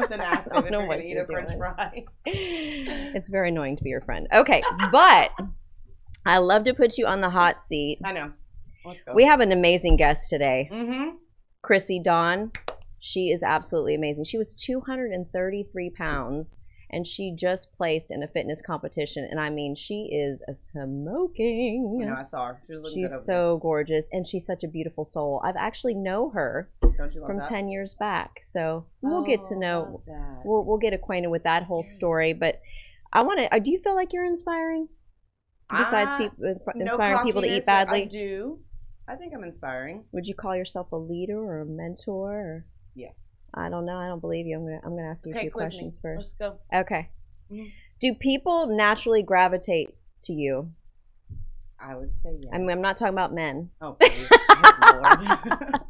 something active if know you're what going to eat you're a French doing. fry. It's very annoying to be your friend. Okay, but I love to put you on the hot seat. I know. Let's go. We have an amazing guest today. Mm-hmm. Crissy Dawn. She is absolutely amazing. She was 233 pounds, and she just placed in a fitness competition. And I mean, she is a smoking. I know, I saw her. She was looking good She's over so gorgeous, and she's such a beautiful soul. I've actually know her there. Don't you love from that? 10 years back. So we'll get to know, Love that. we'll get acquainted with that whole story. But I want to, do you feel like you're inspiring? Besides inspiring people to eat badly? I do. I think I'm inspiring. Would you call yourself a leader or a mentor? Or? Yes. I don't know. I don't believe you. I'm gonna ask you a few questions first. Let's go. Okay. Mm-hmm. Do people naturally gravitate to you? I would say yes. I mean, I'm not talking about men. Oh, please. Oh, Lord.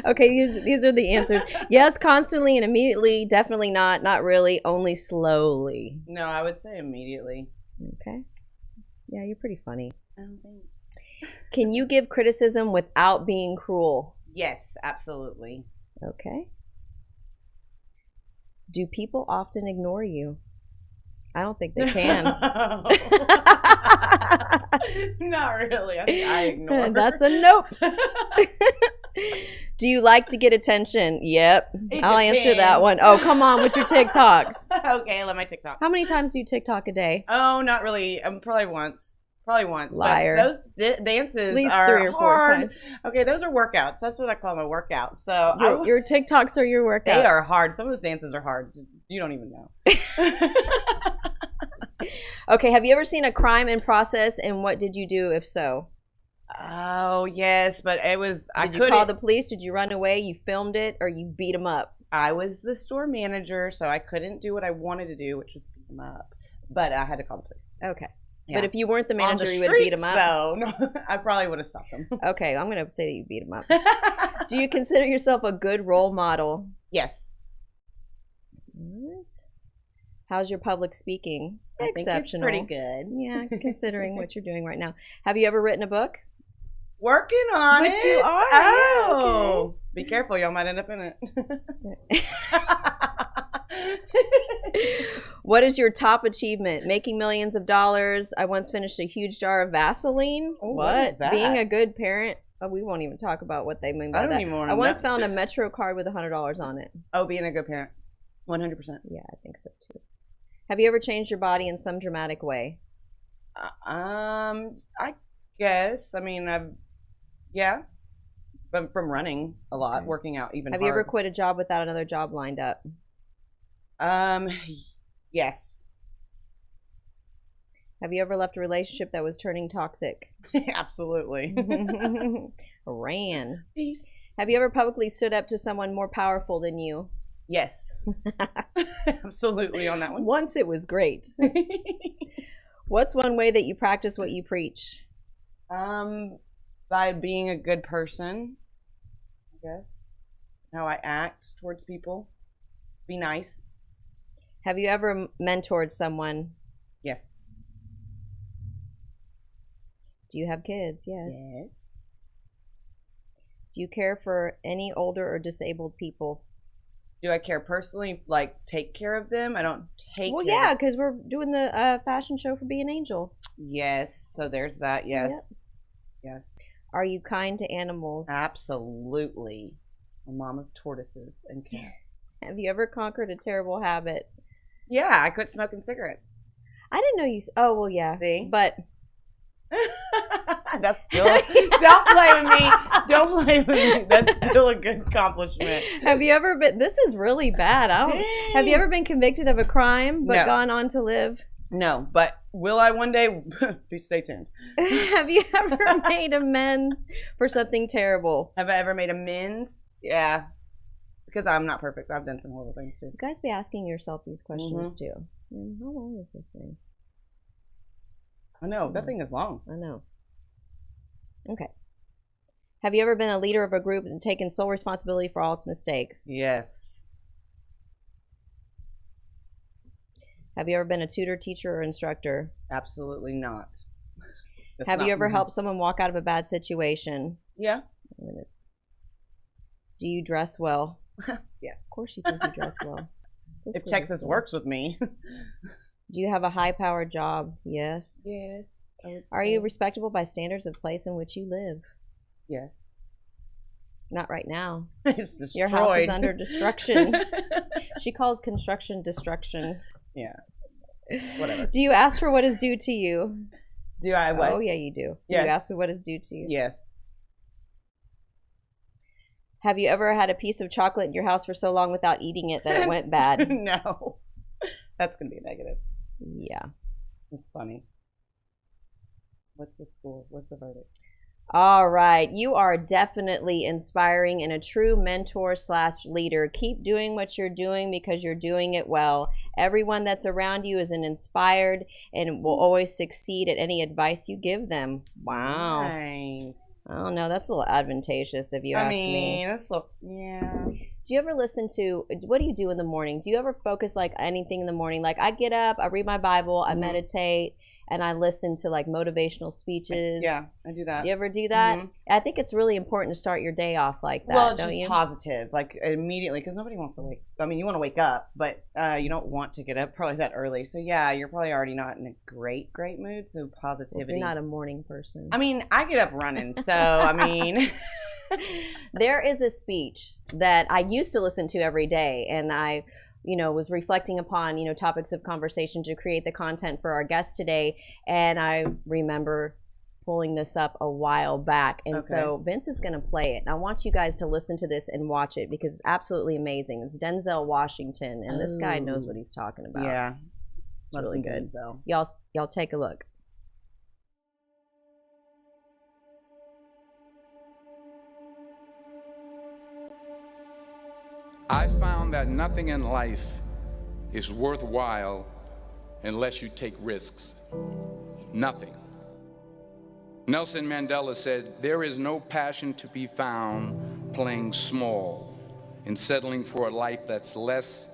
Okay, these are the answers. Yes, constantly and immediately. Definitely not. Not really. Only slowly. No, I would say immediately. Okay. Yeah, you're pretty funny. I don't think. Can you give criticism without being cruel? Yes, absolutely. Okay. Do people often ignore you? I don't think they can. Not really. I think I ignore her. That's a nope. Do you like to get attention? Yep. I'll answer that one. Oh, come on with your TikToks. Okay, I love my TikTok. How many times do you TikTok a day? Oh, not really. Probably once. Liar. But those dances At least are 3 or 4 hard. times. Okay, those are workouts. That's what I call my workouts. So Your TikToks are your workouts. they are hard. Some of those dances are hard. You don't even know. Okay, have you ever seen a crime in process, and what did you do if so? Oh, yes, but it was... Did you call the police? Did you run away? You filmed it? Or you beat them up? I was the store manager, so I couldn't do what I wanted to do, which was beat them up. But I had to call the police. Okay. Yeah. But if you weren't the manager, On the you would beat them up? though, no, I probably would have stopped them. Okay, I'm going to say that you beat them up. Do you consider yourself a good role model? Yes. What? How's your public speaking? I Exceptional. think it's pretty good. Yeah, considering what you're doing right now. Have you ever written a book? Working on But it. you are. Oh. Okay. Be careful. Y'all might end up in it. What is your top achievement? Making millions of dollars. I once finished a huge jar of Vaseline. Oh, what is that? Being a good parent. Oh, we won't even talk about what they mean by that. I once found a Metro card with $100 on it. Oh, being a good parent. 100%. Yeah, I think so too. Have you ever changed your body in some dramatic way? I guess. I mean, but from running a lot, Okay. working out even. Have you ever quit a job without another job lined up? Yes. Have you ever left a relationship that was turning toxic? Absolutely. Ran. Peace. Have you ever publicly stood up to someone more powerful than you? Yes. Absolutely on that one. Once it was great. What's one way that you practice what you preach? By being a good person, I guess. How I act towards people. Be nice. Have you ever mentored someone? Yes. Do you have kids? Yes. Yes. Do you care for any older or disabled people? Do I care personally? Like, take care of them? I don't take Well, care yeah, of... because we're doing the fashion show for Be an Angel. Yes. So there's that. Yes. Yep. Yes. Are you kind to animals? Absolutely. A mom of tortoises and cats. Have you ever conquered a terrible habit? Yeah, I quit smoking cigarettes. I didn't know you... Oh, well, yeah. See? But... That's still... Don't play with me. Don't play with me. That's still a good accomplishment. Have you ever been... This is really bad. Have you ever been convicted of a crime but No. gone on to live? No, but will I one day? Please stay tuned. Have you ever made amends for something terrible? Have I ever made amends? Yeah. Because I'm not perfect. I've done some horrible things too. You guys be asking yourself these questions too. How long is this thing? I know. That thing is long. I know. Okay. Have you ever been a leader of a group and taken sole responsibility for all its mistakes? Yes. Have you ever been a tutor, teacher, or instructor? Absolutely not. That's Have not you ever me. helped someone walk out of a bad situation? Yeah. Do you dress well? Yes. Of course you think you dress well. if Texas works with me. Do you have a high-powered job? Yes. Yes. Are you respectable by standards of the place in which you live? Yes. Not right now. It's destroyed. Your house is under destruction. She calls construction destruction. Yeah. Whatever. Do you ask for what is due to you? Do I what? Oh, yeah, you do. Do Yes. you ask for what is due to you? Yes. Have you ever had a piece of chocolate in your house for so long without eating it that it went bad? No. That's going to be a negative. Yeah. It's funny. What's the score? What's the verdict? All right. You are definitely inspiring and a true mentor / leader. Keep doing what you're doing because you're doing it well. Everyone that's around you is inspired and will always succeed at any advice you give them. Wow. Nice. I don't know. That's a little advantageous if you ask me. Yeah. Do you ever listen to, what do you do in the morning? Do you ever focus like anything in the morning? Like I get up, I read my Bible, I meditate, and I listen to like motivational speeches. Yeah, I do that. Do you ever do that? I think it's really important to start your day off like that. Well, it's don't just you? positive, like immediately, because nobody wants to wake. I mean, you want to wake up, but you don't want to get up probably that early. So yeah, you're probably already not in a great mood. So positivity. Well, if you're not a morning person. I mean, I get up running, so I mean. There is a speech that I used to listen to every day, and I was reflecting upon, topics of conversation to create the content for our guest today. And I remember pulling this up a while back. And so Vince is going to play it. And I want you guys to listen to this and watch it because it's absolutely amazing. It's Denzel Washington, and this guy knows what he's talking about. Yeah. It's really good. Denzel. Y'all take a look. I found that nothing in life is worthwhile unless you take risks. Nothing. Nelson Mandela said, "There is no passion to be found playing small and settling for a life that's less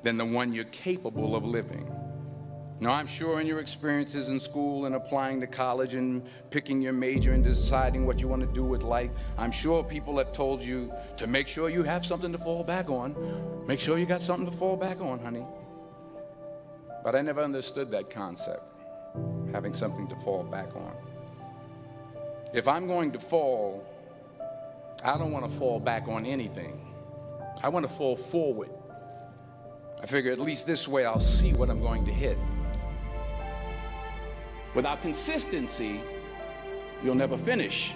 than the one you're capable of living." Now, I'm sure in your experiences in school and applying to college and picking your major and deciding what you want to do with life, I'm sure people have told you to make sure you have something to fall back on. Make sure you got something to fall back on, honey. But I never understood that concept, having something to fall back on. If I'm going to fall, I don't want to fall back on anything. I want to fall forward. I figure at least this way I'll see what I'm going to hit. Without consistency, you'll never finish.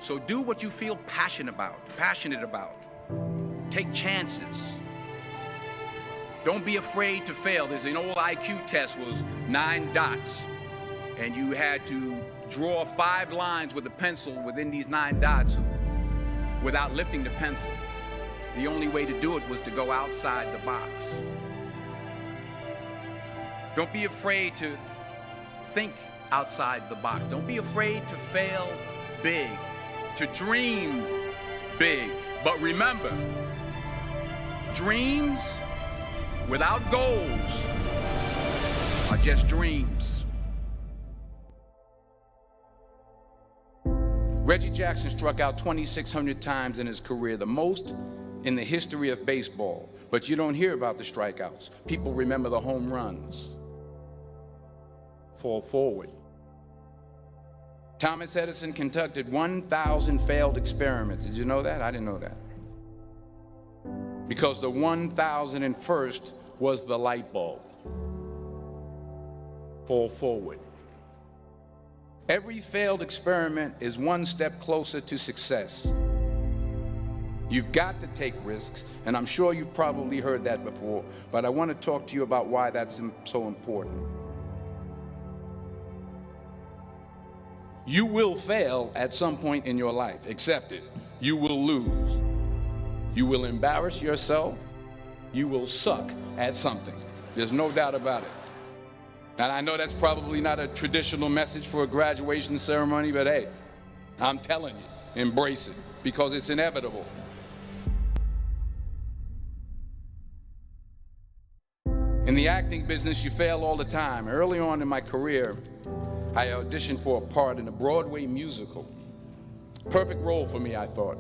So do what you feel passionate about. Take chances. Don't be afraid to fail. There's an old IQ test, was 9 dots, and you had to draw 5 lines with a pencil within these 9 dots without lifting the pencil. The only way to do it was to go outside the box. Don't be afraid to think outside the box. Don't be afraid to fail big, to dream big. But remember, dreams without goals are just dreams. Reggie Jackson struck out 2,600 times in his career, the most in the history of baseball. But you don't hear about the strikeouts. People remember the home runs. Fall forward. Thomas Edison conducted 1,000 failed experiments. Did you know that? I didn't know that. Because the 1,001st was the light bulb. Fall forward. Every failed experiment is one step closer to success. You've got to take risks, and I'm sure you've probably heard that before, but I want to talk to you about why that's so important. You will fail at some point in your life. Accept it. You will lose. You will embarrass yourself. You will suck at something. There's no doubt about it. And I know that's probably not a traditional message for a graduation ceremony, but hey, I'm telling you, embrace it, because it's inevitable. In the acting business, you fail all the time. Early on in my career, I auditioned for a part in a Broadway musical. Perfect role for me, I thought,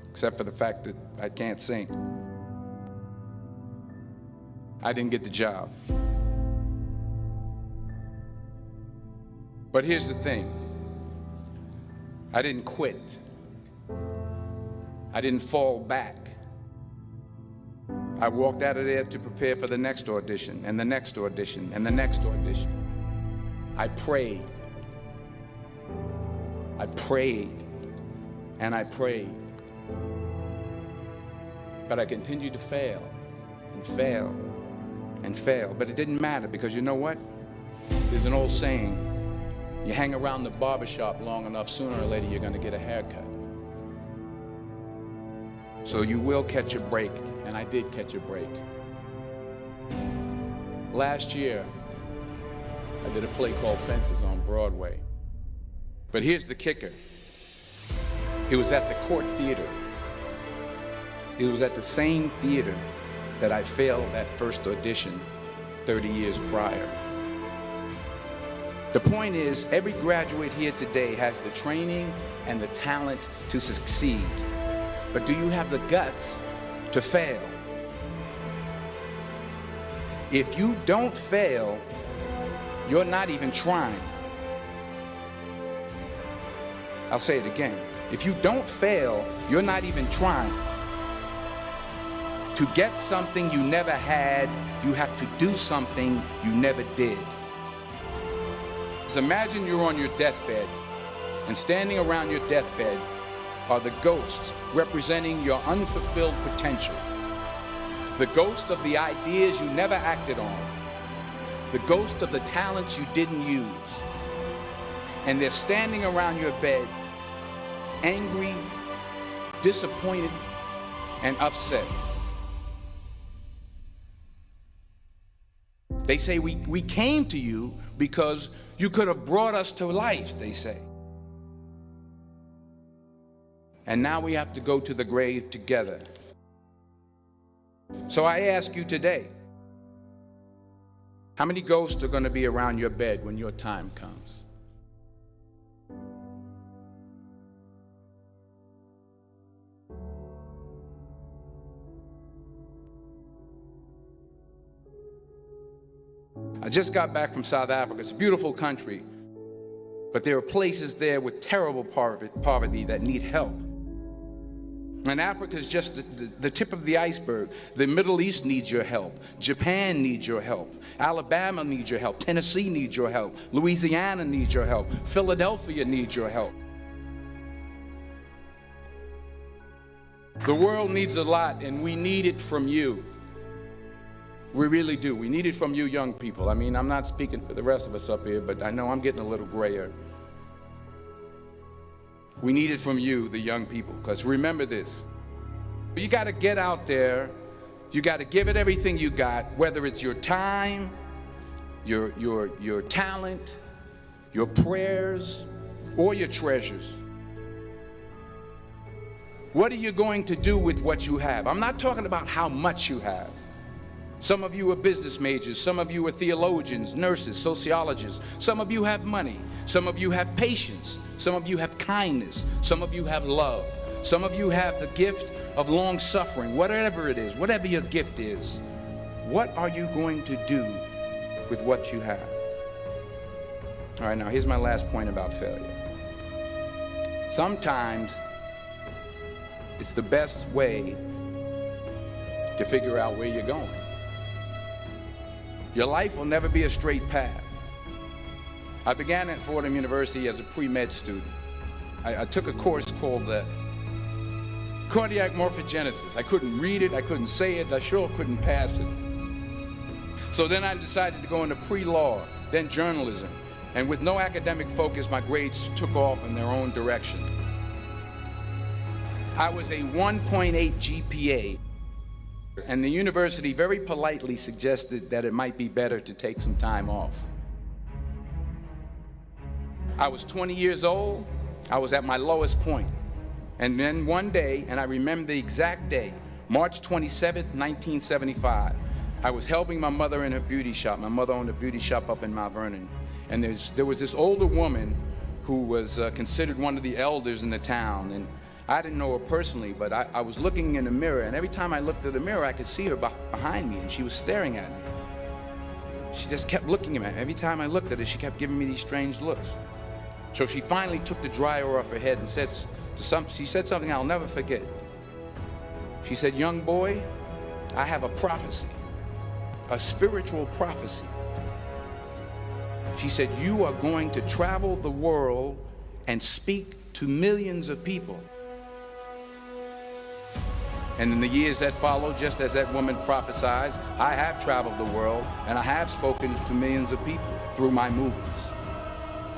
except for the fact that I can't sing. I didn't get the job. But here's the thing. I didn't quit. I didn't fall back. I walked out of there to prepare for the next audition, and the next audition, and the next audition. I prayed. I prayed, and I prayed. But I continued to fail, and fail, and fail. But it didn't matter, because you know what? There's an old saying, you hang around the barbershop long enough, sooner or later you're gonna get a haircut. So you will catch a break, and I did catch a break. Last year, I did a play called Fences on Broadway. But here's the kicker. It was at the Court Theater. It was at the same theater that I failed that first audition 30 years prior. The point is, every graduate here today has the training and the talent to succeed. But do you have the guts to fail? If you don't fail, you're not even trying. I'll say it again. If you don't fail, you're not even trying. To get something you never had, you have to do something you never did. So imagine you're on your deathbed, and standing around your deathbed are the ghosts representing your unfulfilled potential. The ghost of the ideas you never acted on. The ghost of the talents you didn't use. And they're standing around your bed, angry, disappointed, and upset. They say, we came to you because you could have brought us to life, they say. And now we have to go to the grave together. So I ask you today, how many ghosts are going to be around your bed when your time comes? I just got back from South Africa. It's a beautiful country, but there are places there with terrible poverty that need help. And Africa is just the tip of the iceberg. The Middle East needs your help. Japan needs your help. Alabama needs your help. Tennessee needs your help. Louisiana needs your help. Philadelphia needs your help. The world needs a lot, and we need it from you. We really do. We need it from you young people. I mean, I'm not speaking for the rest of us up here, but I know I'm getting a little grayer. We need it from you, the young people, because remember this. You got to get out there. You got to give it everything you got, whether it's your time, your talent, your prayers, or your treasures. What are you going to do with what you have? I'm not talking about how much you have. Some of you are business majors, some of you are theologians, nurses, sociologists. Some of you have money, some of you have patience, some of you have kindness, some of you have love, some of you have the gift of long suffering. Whatever it is, whatever your gift is, what are you going to do with what you have? All right, now here's my last point about failure. Sometimes it's the best way to figure out where you're going. Your life will never be a straight path. I began at Fordham University as a pre-med student. I took a course called cardiac morphogenesis. I couldn't read it, I couldn't say it, I sure couldn't pass it. So then I decided to go into pre-law, then journalism. And with no academic focus, my grades took off in their own direction. I was a 1.8 GPA. And the university very politely suggested that it might be better to take some time off. I was 20 years old. I was at my lowest point. And then one day, and I remember the exact day, March 27th, 1975, I was helping my mother in her beauty shop. My mother owned a beauty shop up in Mount Vernon. And there was this older woman who was considered one of the elders in the town. And I didn't know her personally, but I was looking in the mirror, and every time I looked at the mirror, I could see her behind me, and she was staring at me. She just kept looking at me. Every time I looked at her, she kept giving me these strange looks. So she finally took the dryer off her head and she said something I'll never forget. She said, "Young boy, I have a prophecy, a spiritual prophecy." She said, "You are going to travel the world and speak to millions of people." And in the years that followed, just as that woman prophesied, I have traveled the world and I have spoken to millions of people through my movies.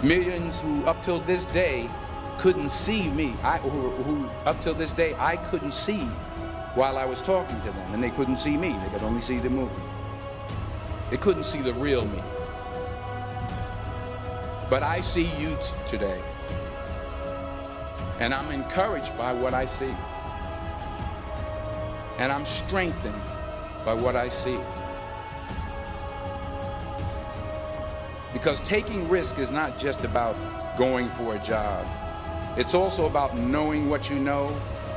Millions who up till this day couldn't see me, who up till this day I couldn't see while I was talking to them, and they couldn't see me, they could only see the movie. They couldn't see the real me. But I see you today, and I'm encouraged by what I see. And I'm strengthened by what I see. Because taking risk is not just about going for a job. It's also about knowing what you know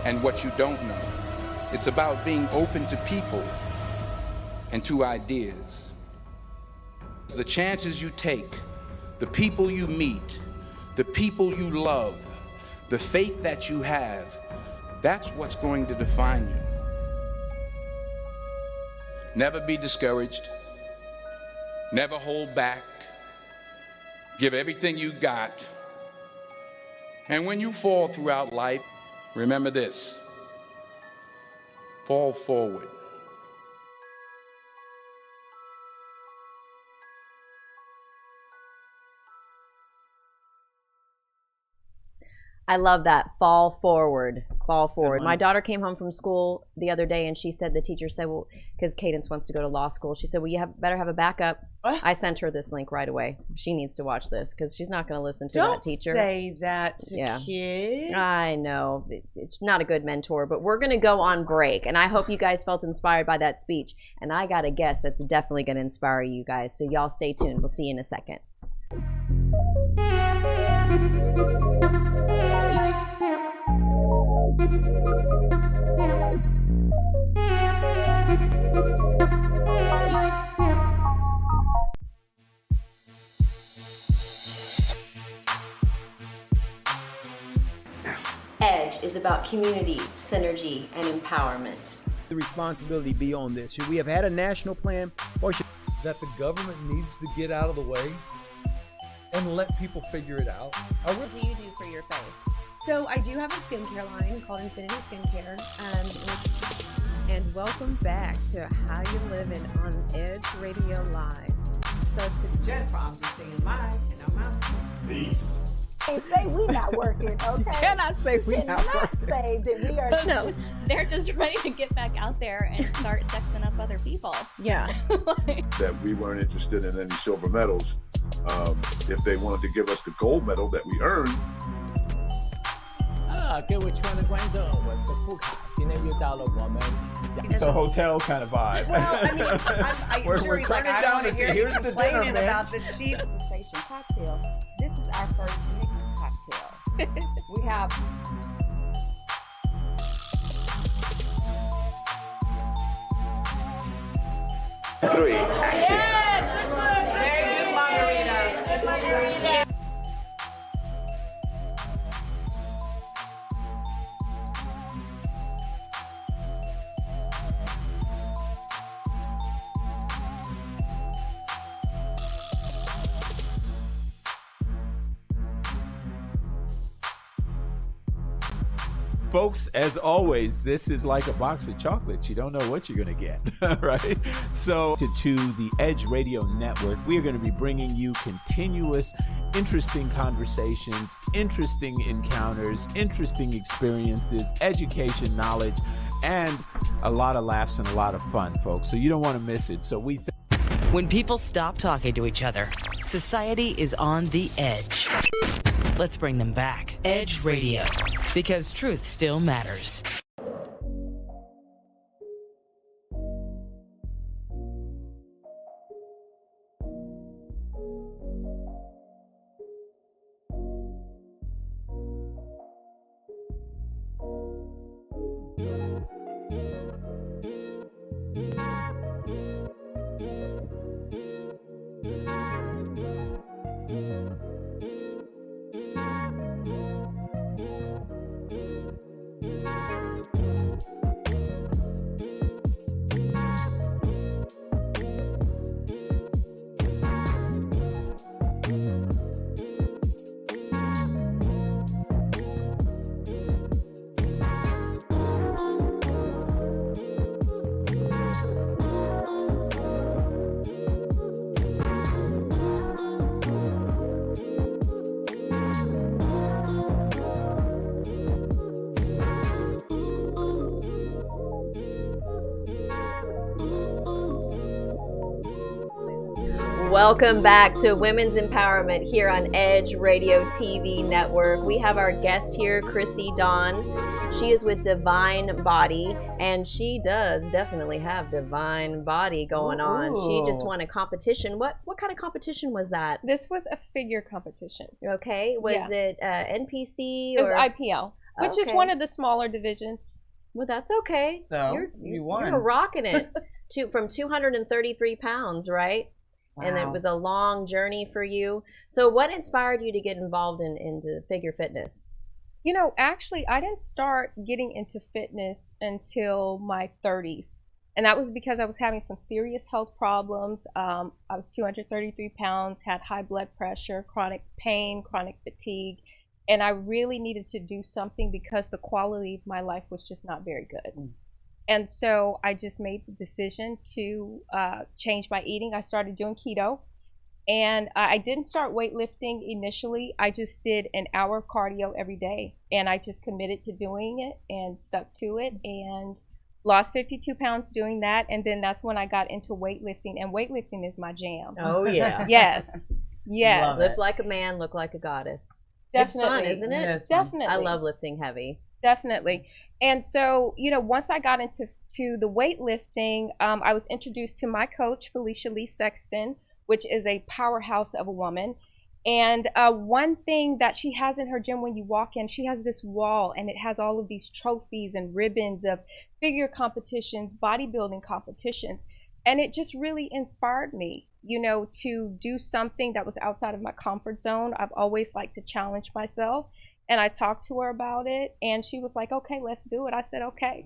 and what you don't know. It's about being open to people and to ideas. The chances you take, the people you meet, the people you love, the faith that you have, that's what's going to define you. Never be discouraged. Never hold back. Give everything you got. And when you fall throughout life, remember this: fall forward. I love that. Fall forward. Fall forward. My daughter came home from school the other day and she said, the teacher said, well, because Cadence wants to go to law school, she said, well, you better have a backup. What? I sent her this link right away. She needs to watch this because she's not going to listen to that teacher. Don't say that to kids. I know. It's not a good mentor, but we're going to go on break. And I hope you guys felt inspired by that speech. And I got a guess that's definitely going to inspire you guys. So y'all stay tuned. We'll see you in a second. EDGE is about community, synergy, and empowerment. The responsibility be on this? Should we have had a national plan, or should that the government needs to get out of the way and let people figure it out? What do you do for your face? So I do have a skincare line called Infinity Skincare. And welcome back to How You Living on Edge Radio Live. So to Jennifer, I'm just saying live, and I'm out. Peace. Can't say we not working, okay? You cannot say we not working. Say that we are. No, they're just ready to get back out there and start sexing up other people. Yeah. That we weren't interested in any silver medals. If they wanted to give us the gold medal that we earned. 各位亲爱的观众，我是富卡，今天又到了我们 It's a hotel kind of vibe. Well, I mean, I'm We're sure he's turning like, I down don't want to to say, hear you here's the dinner, complaining man. about the cheap Sensation cocktail. This is our first mixed cocktail. We have. Three. Very good margarita. Good margarita. Folks, as always, this is like a box of chocolates. You don't know what you're going to get, right? So to the Edge Radio Network, we are going to be bringing you continuous, interesting conversations, interesting encounters, interesting experiences, education, knowledge, and a lot of laughs and a lot of fun, folks. So you don't want to miss it. So when people stop talking to each other, society is on the edge. Let's bring them back. Edge Radio, because truth still matters. Welcome back to Women's Empowerment here on Edge Radio TV Network. We have our guest here, Crissy Dawn. She is with Divine Body, and she does definitely have Divine Body going on. She just won a competition. What kind of competition was that? This was a figure competition. Okay. Was it NPC? It was IPL, which is one of the smaller divisions. Well, that's okay. So you won. You're rocking it. From 233 pounds, right? Wow. And it was a long journey for you. So what inspired you to get involved into figure fitness? You know, actually, I didn't start getting into fitness until my 30s. And that was because I was having some serious health problems. I was 233 pounds, had high blood pressure, chronic pain, chronic fatigue. And I really needed to do something because the quality of my life was just not very good. And so I just made the decision to change my eating. I started doing keto, and I didn't start weightlifting initially. I just did an hour of cardio every day, and I just committed to doing it and stuck to it and lost 52 pounds doing that. And then that's when I got into weightlifting, and weightlifting is my jam. Oh, yeah. Yes. Yes. Live like a man, look like a goddess. Definitely. It's fun, isn't it? Yeah, it's fun. Definitely. I love lifting heavy. Definitely. And so, you know, once I got into the weightlifting, I was introduced to my coach, Felicia Lee Sexton, which is a powerhouse of a woman. And one thing that she has in her gym when you walk in, she has this wall, and it has all of these trophies and ribbons of figure competitions, bodybuilding competitions. And it just really inspired me, you know, to do something that was outside of my comfort zone. I've always liked to challenge myself. And I talked to her about it, and she was like, okay, let's do it. I said, okay.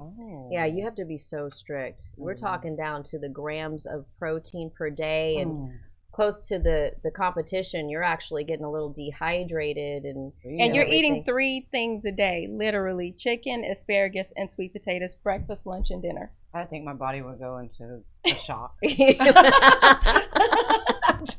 Yeah, you have to be so strict. We're talking down to the grams of protein per day, and close to the competition, you're actually getting a little dehydrated. And you're eating 3 things a day, literally: chicken, asparagus, and sweet potatoes, breakfast, lunch, and dinner. I think my body would go into a shock.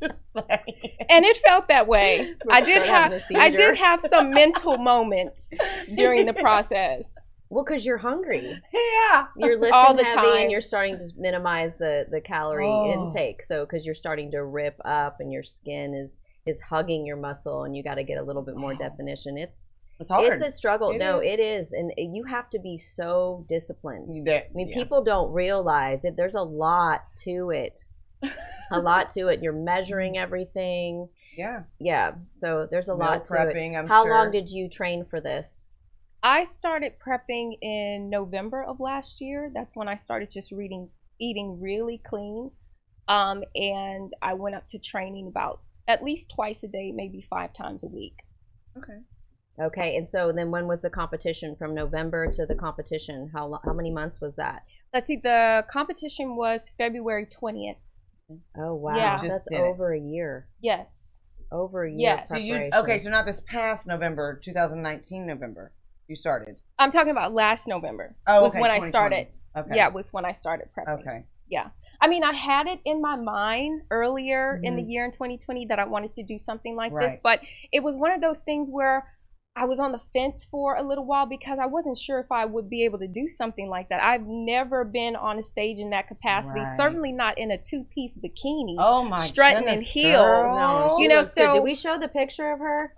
Just saying. And it felt that way. I did have some mental moments during the process. Well, because you're hungry. Yeah. You're lifting all the heavy time, and you're starting to minimize the calorie intake. So because you're starting to rip up and your skin is hugging your muscle, and you got to get a little bit more definition. It's hard. It's a struggle. It is. And you have to be so disciplined. I mean, people don't realize it. There's a lot to it. A lot to it. You're measuring everything. Yeah. So there's a lot to prepping, it. How long did you train for this? I started prepping in November of last year. That's when I started just eating really clean. And I went up to training about at least twice a day, maybe 5 times a week. Okay. And so then when was the competition? From November to the competition, how many months was that? Let's see. The competition was February 20th. Oh, wow. Yeah. So that's over a year. Yes. Over a year preparation. So not this past November, 2019 November, you started. I'm talking about last November. Was when I started. Okay. Yeah, was when I started prepping. Okay. Yeah. I mean, I had it in my mind earlier in the year in 2020 that I wanted to do something like this, but it was one of those things where I was on the fence for a little while because I wasn't sure if I would be able to do something like that. I've never been on a stage in that capacity, certainly not in a 2-piece bikini. Oh my strutting in heels. No, you know, so did we show the picture of her?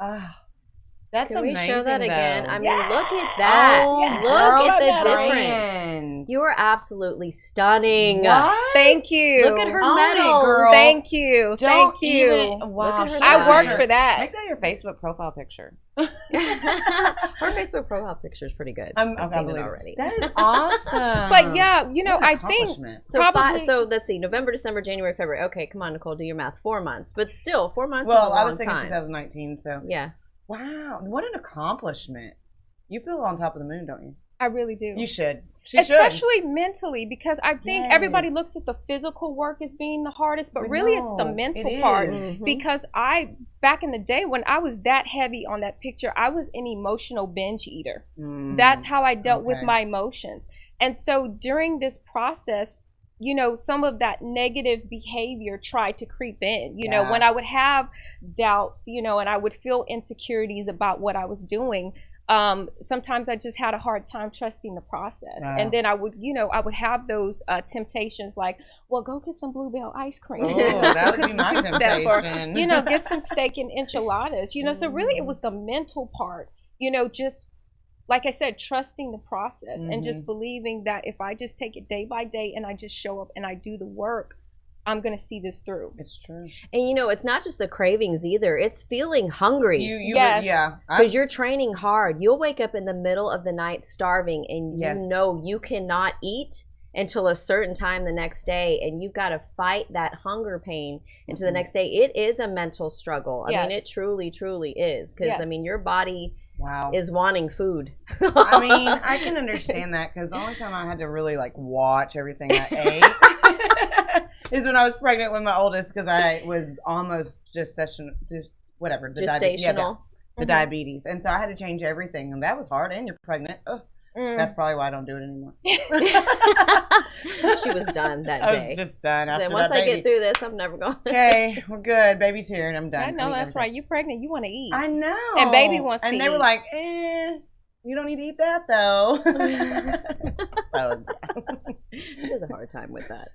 That's Can amazing. We show that again? Though. I mean, look at that. Look at the difference. difference. You are absolutely stunning. What? Thank you. Look at her medal, girl. Thank you. Thank you. Wow. I worked for that. Make that your Facebook profile picture. Her Facebook profile picture is pretty good. I've seen it already. That is awesome. But yeah, you know, I think so. So let's see, November, December, January, February. Okay, come on, Nicole, do your math. 4 months, but still, 4 months. Well, is a long I was thinking time. 2019. So yeah. Wow, what an accomplishment! You feel on top of the moon, don't you? I really do. You should. Especially mentally, because I think everybody looks at the physical work as being the hardest, but really it's the mental part. Because back in the day when I was that heavy on that picture, I was an emotional binge eater. That's how I dealt with my emotions. And so during this process, you know, some of that negative behavior tried to creep in, you know, when I would have doubts, you know, and I would feel insecurities about what I was doing. sometimes I just had a hard time trusting the process. And then I would have those temptations like, well, go get some Bluebell ice cream. Oh, that would be my temptation. Or, get some steak and enchiladas, so really it was the mental part, just like I said, trusting the process and just believing that if I just take it day by day and I just show up and I do the work, I'm going to see this through. It's true. And it's not just the cravings either. It's feeling hungry. Yes. Yeah. Because you're training hard. You'll wake up in the middle of the night starving and you cannot eat until a certain time the next day, and you've got to fight that hunger pain into the next day. It is a mental struggle. I mean, it truly, truly is. Because, your body is wanting food. I mean, I can understand that because the only time I had to really watch everything I ate is when I was pregnant with my oldest, because I was almost gestational, diabetes, and so I had to change everything, and that was hard. And you're pregnant. Ugh. That's probably why I don't do it anymore. She was done that day. I was just done. She said, once I get through this, I'm never going. Okay, we're good. Baby's here, and I'm done. I know, that's right. You're pregnant. You want to eat. I know. And baby wants to eat. And they were like, you don't need to eat that, though. It was a hard time with that.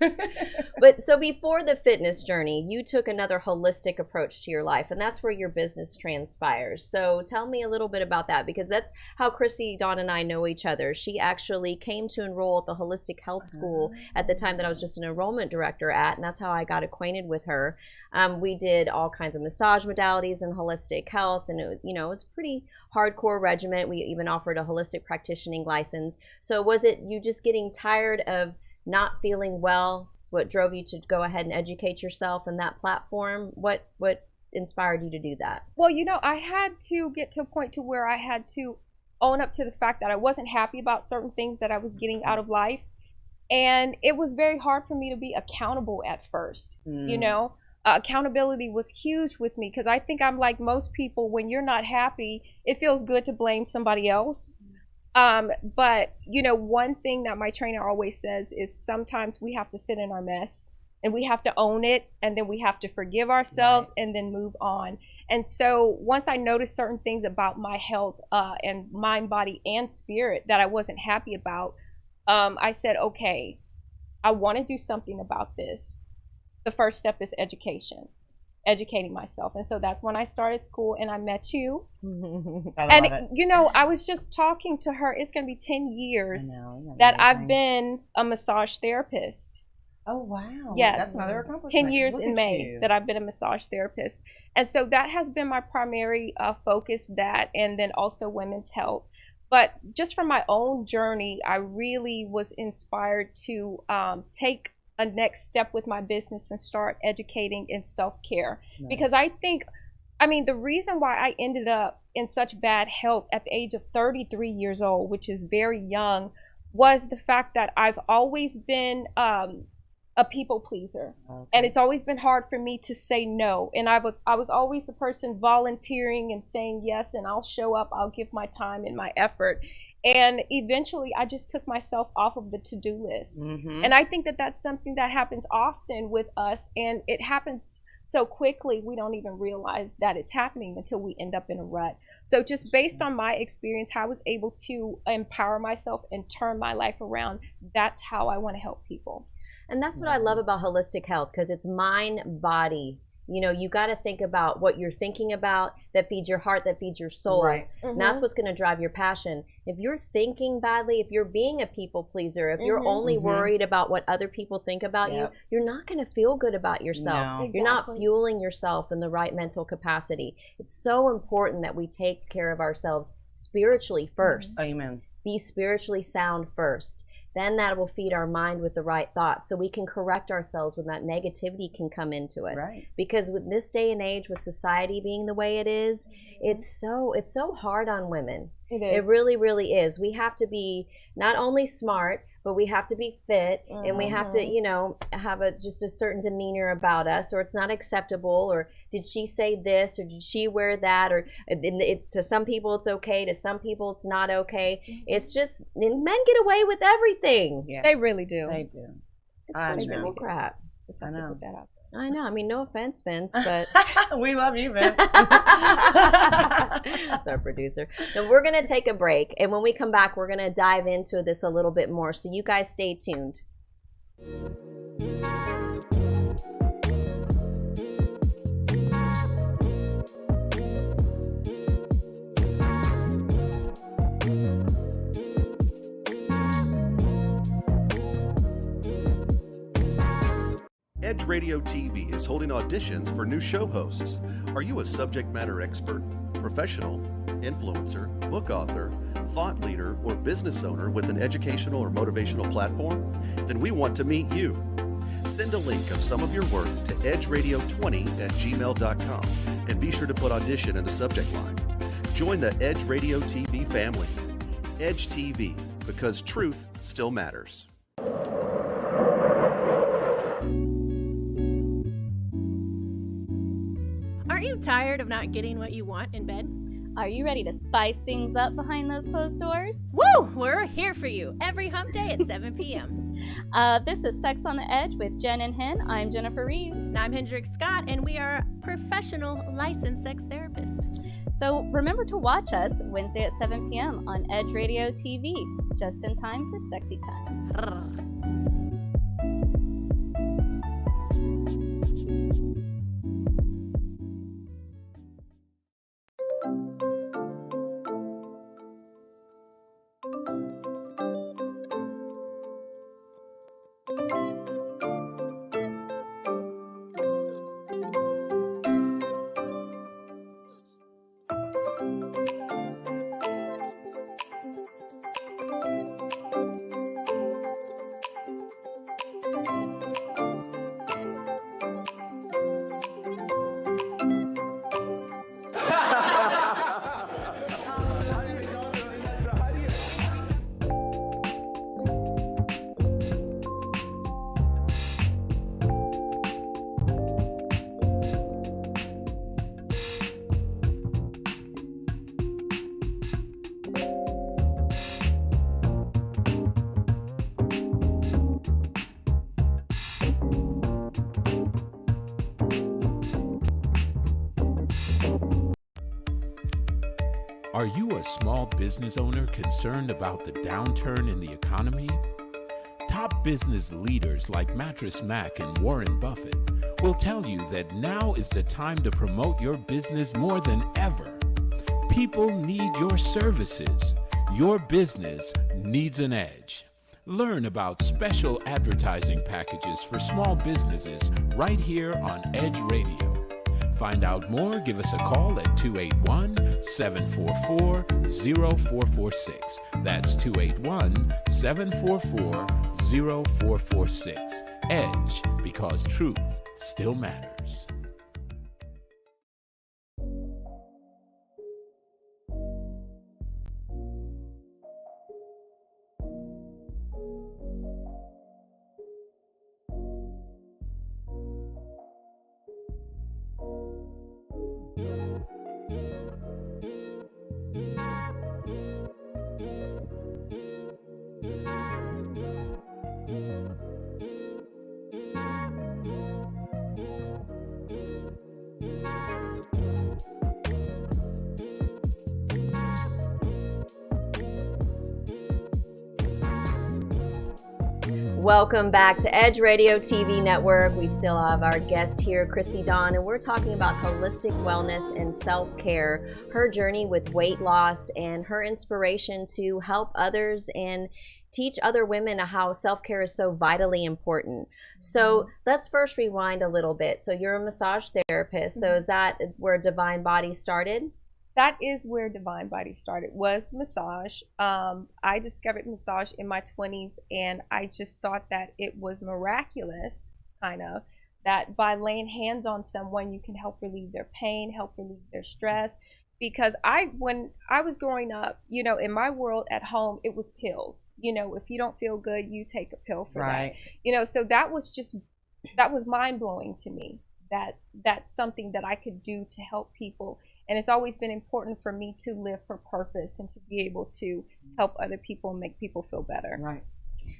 But so before the fitness journey, you took another holistic approach to your life, and that's where your business transpires. So tell me a little bit about that, because that's how Crissy Dawn and I know each other. She actually came to enroll at the Holistic Health School at the time that I was just an enrollment director at, and that's how I got acquainted with her. We did all kinds of massage modalities in holistic health, and it was a pretty hardcore regimen. We even offered a holistic practitioning license. So was it you just getting tired of not feeling well? What drove you to go ahead and educate yourself in that platform? What inspired you to do that? Well, I had to get to a point to where I had to own up to the fact that I wasn't happy about certain things that I was getting out of life. And it was very hard for me to be accountable at first, accountability was huge with me, because I think I'm like most people. When you're not happy, it feels good to blame somebody else. But one thing that my trainer always says is sometimes we have to sit in our mess and we have to own it, and then we have to forgive ourselves and then move on. And so once I noticed certain things about my health and mind, body, and spirit that I wasn't happy about, I said, okay, I want to do something about this. The first step is educating myself. And so that's when I started school and I met you. I was just talking to her. It's going to be 10 years that I've been a massage therapist. Oh, wow. Yes. That's another accomplishment. 10 years in May that I've been a massage therapist. And so that has been my primary focus, and then also women's health. But just from my own journey, I really was inspired to take a next step with my business and start educating in self-care. Because I think, the reason why I ended up in such bad health at the age of 33 years old, which is very young, was the fact that I've always been a people pleaser. And it's always been hard for me to say no. And I was always the person volunteering and saying yes, and I'll show up, I'll give my time and my effort. And eventually I just took myself off of the to-do list. And I think that that's something that happens often with us, and it happens so quickly we don't even realize that it's happening until we end up in a rut. So just based on my experience, how I was able to empower myself and turn my life around, that's how I want to help people. And that's what I love about holistic health, because it's mind, body. You got to think about what you're thinking about that feeds your heart, that feeds your soul. Right. And that's what's going to drive your passion. If you're thinking badly, if you're being a people pleaser, if you're only worried about what other people think about you, you're not going to feel good about yourself. No. You're not fueling yourself in the right mental capacity. It's so important that we take care of ourselves spiritually first. Amen. Be spiritually sound first. Then that will feed our mind with the right thoughts, so we can correct ourselves when that negativity can come into us. Right. Because with this day and age, with society being the way it is, it's so hard on women. It is. It really, really is. We have to be not only smart, but we have to be fit, and we have to, have just a certain demeanor about us, or it's not acceptable, or did she say this, or did she wear that, or to some people it's okay, to some people it's not okay. It's just, men get away with everything. They really do. They do. It's pretty cool crap. Just have to put that out there. I know. I mean, no offense, Vince, but we love you, Vince. That's our producer. Now we're gonna take a break, and when we come back, we're gonna dive into this a little bit more. So you guys stay tuned. Edge Radio TV is holding auditions for new show hosts. Are you a subject matter expert, professional, influencer, book author, thought leader, or business owner with an educational or motivational platform? Then we want to meet you. Send a link of some of your work to edgeradio20@gmail.com and be sure to put audition in the subject line. Join the Edge Radio TV family. Edge TV, because truth still matters. Aren't you tired of not getting what you want in bed? Are you ready to spice things up behind those closed doors? Woo! We're here for you every hump day at 7 p.m. This is Sex on the Edge with Jen and Hen. I'm Jennifer Reeves. And I'm Hendrik Scott, and we are professional licensed sex therapists. So remember to watch us Wednesday at 7 p.m. on Edge Radio TV, just in time for sexy time. Are you a small business owner concerned about the downturn in the economy? Top business leaders like Mattress Mac and Warren Buffett will tell you that now is the time to promote your business more than ever. People need your services. Your business needs an edge. Learn about special advertising packages for small businesses right here on Edge Radio. Find out more, give us a call at 281-744-0446. That's 281-744-0446. Edge, because truth still matters. Welcome back to Edge Radio TV Network. We still have our guest here, Crissy Dawn, and we're talking about holistic wellness and self-care, her journey with weight loss, and her inspiration to help others and teach other women how self-care is so vitally important. So let's first rewind a little bit. So you're a massage therapist. So is that where Divine Body started? That is where Divine Body started, was massage. I discovered massage in my 20s, and I just thought that it was miraculous, kind of, that by laying hands on someone, you can help relieve their pain, help relieve their stress. Because when I was growing up, you know, in my world at home, it was pills. You know, if you don't feel good, you take a pill for that. You know, so that was mind-blowing to me, that that's something that I could do to help people. And it's always been important for me to live for purpose and to be able to help other people and make people feel better. Right.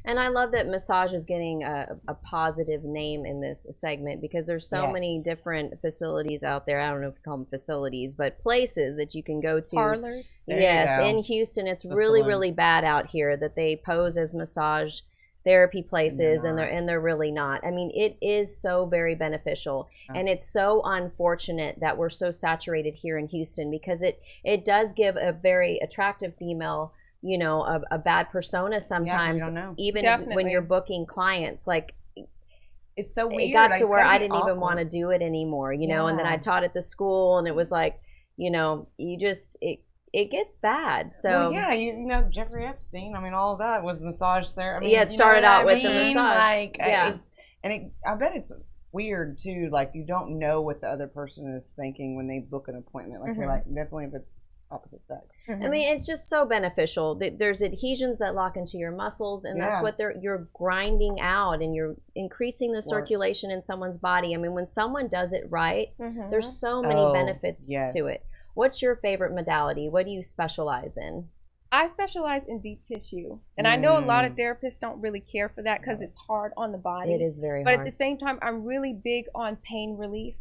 And I love that massage is getting a positive name in this segment, because there's so many different facilities out there. I don't know if you call them facilities, but places that you can go to. Parlors. Yes, in Houston, it's really bad out here that they pose as massage therapy places, and they're really not. I mean, it is so very beneficial, and it's so unfortunate that we're so saturated here in Houston, because it does give a very attractive female, you know, a bad persona sometimes, even when you're booking clients. Like, it's so weird. It got to where I didn't even want to do it anymore, you know. And then I taught at the school, and it was like, you know, you just it gets bad. So you know, Jeffrey Epstein. I mean, all of that was massage therapy. I mean, it started out with the massage. Like, I bet it's weird too. Like, you don't know what the other person is thinking when they book an appointment. Like, you're like, definitely if it's opposite sex. I mean, it's just so beneficial. There's adhesions that lock into your muscles, and that's what you're grinding out, and you're increasing the circulation in someone's body. I mean, when someone does it right, there's so many benefits to it. What's your favorite modality? What do you specialize in? I specialize in deep tissue, and I know a lot of therapists don't really care for that because it's hard on the body. It is very hard. But at the same time, I'm really big on pain relief.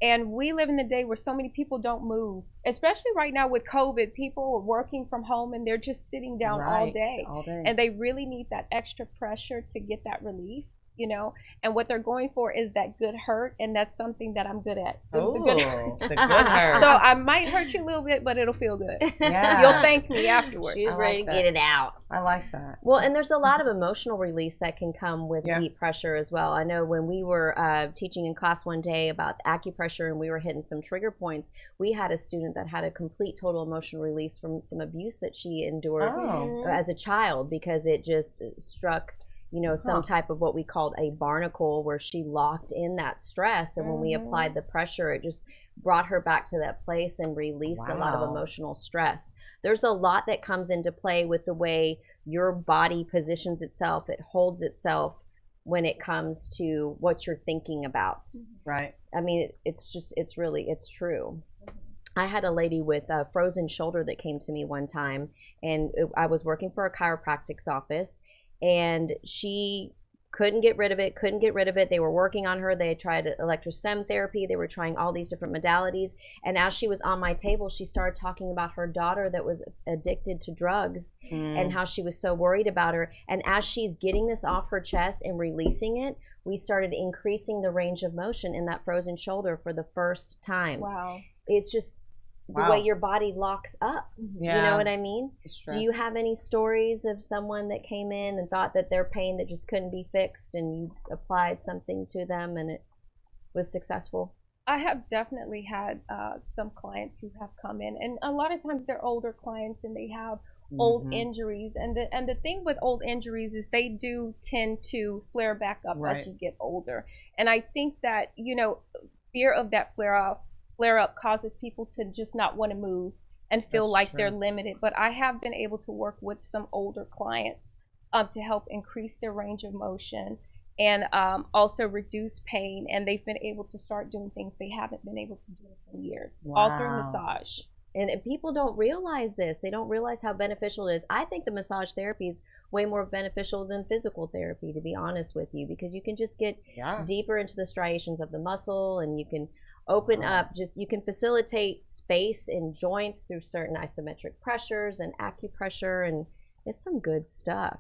And we live in the day where so many people don't move, especially right now with COVID. People are working from home and they're just sitting down all day. And they really need that extra pressure to get that relief, you know. And what they're going for is that good hurt, and that's something that I'm good at. The good hurt. The good hurt. So I might hurt you a little bit, but it'll feel good. Yeah. You'll thank me afterwards. She's ready to get it out. I like that. Well, and there's a lot of emotional release that can come with deep pressure as well. I know when we were teaching in class one day about acupressure, and we were hitting some trigger points, we had a student that had a complete total emotional release from some abuse that she endured as a child, because it just struck, you know, some type of what we called a barnacle, where she locked in that stress, and when we applied the pressure, it just brought her back to that place and released a lot of emotional stress. There's a lot that comes into play with the way your body positions itself. It holds itself when it comes to what you're thinking about. Right. I mean, it's true. I had a lady with a frozen shoulder that came to me one time, and I was working for a chiropractic's office, and she couldn't get rid of it. They were working on her. They tried electrostim therapy. They were trying all these different modalities. And as she was on my table, she started talking about her daughter that was addicted to drugs and how she was so worried about her. And as she's getting this off her chest and releasing it, we started increasing the range of motion in that frozen shoulder for the first time. Wow. It's just the way your body locks up. You know what I mean? Do you have any stories of someone that came in and thought that their pain that just couldn't be fixed, and you applied something to them and it was successful? I have definitely had some clients who have come in, and a lot of times they're older clients and they have old injuries, and the thing with old injuries is they do tend to flare back up as you get older. And I think that, you know, fear of that flare up causes people to just not want to move and feel like they're limited. But I have been able to work with some older clients to help increase their range of motion and also reduce pain. And they've been able to start doing things they haven't been able to do for years, all through massage. And people don't realize this. They don't realize how beneficial it is. I think the massage therapy is way more beneficial than physical therapy, to be honest with you, because you can just get deeper into the striations of the muscle, and you can open up, you can facilitate space in joints through certain isometric pressures and acupressure, and it's some good stuff.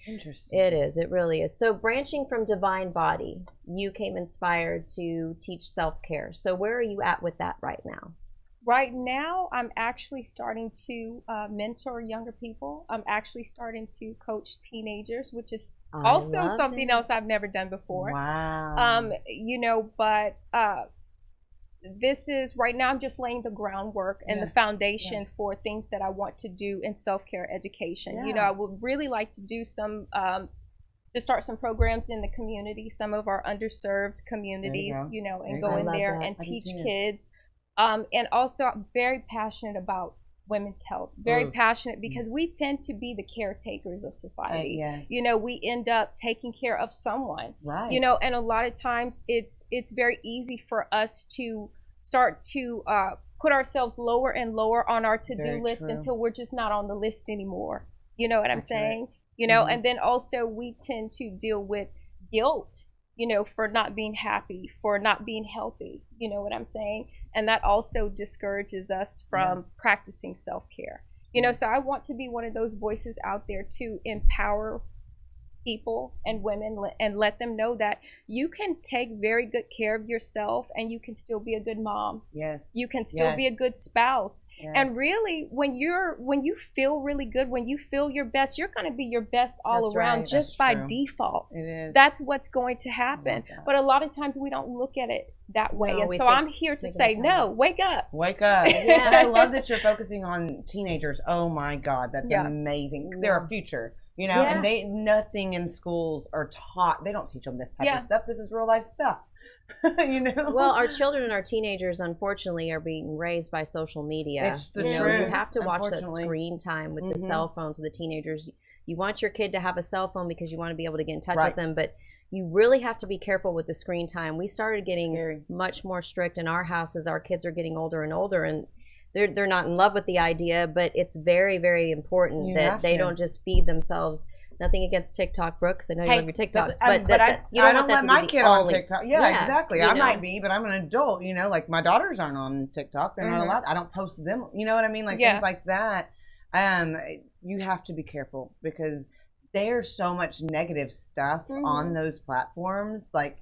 Interesting. It is. It really is. So branching from Divine Body, you came inspired to teach self-care. So where are you at with that right now? Right now, I'm actually starting to mentor younger people. I'm actually starting to coach teenagers, which is also something else I've never done before. Wow. You know, but this is, right now I'm just laying the groundwork and the foundation for things that I want to do in self-care education. You know, I would really like to do some, to start some programs in the community, some of our underserved communities, you know, and go in there and teach kids. And also I'm very passionate about women's health, very passionate, because we tend to be the caretakers of society. You know, we end up taking care of someone, you know, and a lot of times it's very easy for us to start to put ourselves lower and lower on our to-do list until we're just not on the list anymore. You know what I'm saying? you know, and then also we tend to deal with guilt, you know, for not being happy, for not being healthy, you know what I'm saying? And that also discourages us from practicing self-care. You know, so I want to be one of those voices out there to empower people and women and let them know that you can take very good care of yourself and you can still be a good mom. Yes. You can still be a good spouse. Yes. And really, when you feel really good, when you feel your best, you're going to be your best all around just by default. It is. That's what's going to happen. But a lot of times we don't look at it that way. No, and so I'm here to say, no, wake up. Wake up. And I love that you're focusing on teenagers. Oh my God, that's amazing. They're our future. You know, and nothing in schools are taught. They don't teach them this type of stuff. This is real life stuff. You know. Well, our children and our teenagers, unfortunately, are being raised by social media. It's the truth. You have to watch that screen time with the cell phones with the teenagers. You want your kid to have a cell phone because you want to be able to get in touch with them, but you really have to be careful with the screen time. We started getting much more strict in our house as our kids are getting older and older, and they're not in love with the idea, but it's very, very important that they don't just feed themselves. Nothing against TikTok, Brooke, because I know you love your TikToks, but you don't let my kid on TikTok. Yeah, exactly. I know? might be, but I'm an adult. You know, like my daughters aren't on TikTok. They're not allowed. I don't post them. You know what I mean? Like things like that. You have to be careful because there's so much negative stuff on those platforms. Like,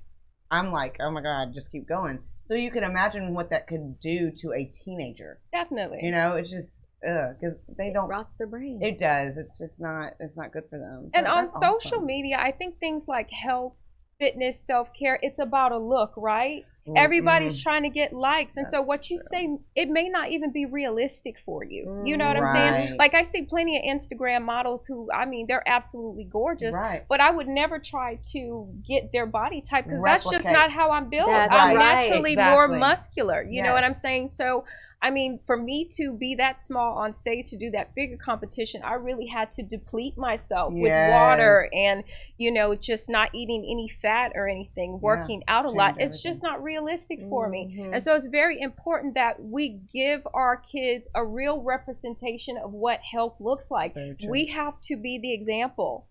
I'm like, oh my God, just keep going. So you can imagine what that could do to a teenager. Definitely. You know, it's just because they don't. It rots their brain. It does. It's just not. It's not good for them. And on social media, I think things like health, fitness, self-care, it's about a look, right? Everybody's trying to get likes, and so what you say, it may not even be realistic for you. You know what I'm saying? Like, I see plenty of Instagram models who, I mean, they're absolutely gorgeous, but I would never try to get their body type because that's just not how I'm built. I'm naturally more muscular. You know what I'm saying? So, I mean, for me to be that small on stage to do that figure competition, I really had to deplete myself with water and, you know, just not eating any fat or anything, working out a lot. It's just not realistic for me. And so it's very important that we give our kids a real representation of what health looks like. We have to be the example.